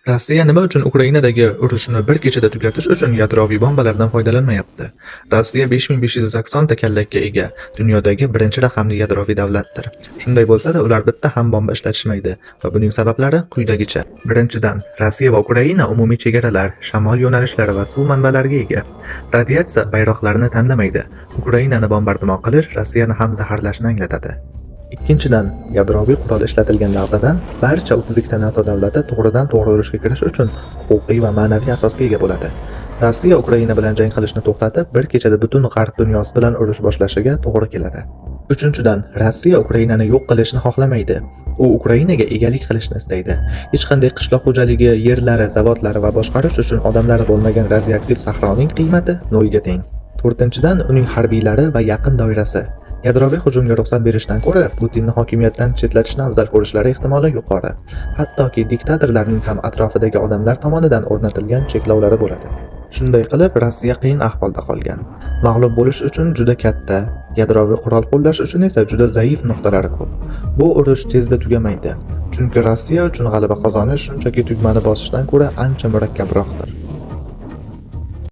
Rossiya nima uchun Ukrainadagi urushni bir kechada tugatish uchun yadroviy bombalardan foydalanmayapti? Rossiya 5580 ta kallaga ega, dunyodagi birinchi raqamli yadroviy davlatdir. Shunday bo'lsa-da, ular bitta ham bomba ishlatishmaydi va buning sabablari quyidagicha. Birinchidan, Rossiya va Ukraina umumiy chegaralar, shamol yo'nalishlari va suv manbalariga ega. Radiatsiya bayroqlarini tanlamaydi. Ukrainani bombardimon qilish Rossiyani ham zaharlashni anglatadi. Ikkinchidan, yadroviy qurol ishlatilgan lahzadan barcha 32 ta NATO davlati to'g'ridan-to'g'ri urushga kirish uchun huquqiy va ma'naviy asosga ega bo'ladi. Rossiya Ukraina bilan jang qilishni to'xtatib, bir kechada butun g'arb dunyosi bilan urush boshlashiga to'g'ri keladi. Uchinchidan, Rossiya Ukrainani yo'q qilishni xohlamaydi. U Ukrainaga egalik qilishni istaydi. Hech qanday qishloq xo'jaligi yerlari, zavodlari va boshqarish uchun odamlari bo'lmagan radioaktiv sahroning qiymati nolga teng. To'rtinchidan, uning harbiylari va yaqin doirasi. Yadroviy hujumga ruxsat berishdan ko'ra Putinni hokimiyatdan chetlatishni afzal ko'rishlari ehtimoli yuqori. Hattoki diktatorlarning ham atrofidagi odamlar tomonidan o'rnatilgan cheklovlari bo'ladi. Shunday qilib, Rossiya qiyin ahvolda qolgan. Mag'lub bo'lish uchun juda katta, yadroviy qurol qo'llash uchun esa juda zaif nuqtalari ko'p. Bu urush tezda tugamaydi, chunki Rossiya uchun g'alaba qozonish shunchaki tugmani bosishdan ko'ra ancha murakkabroqdir.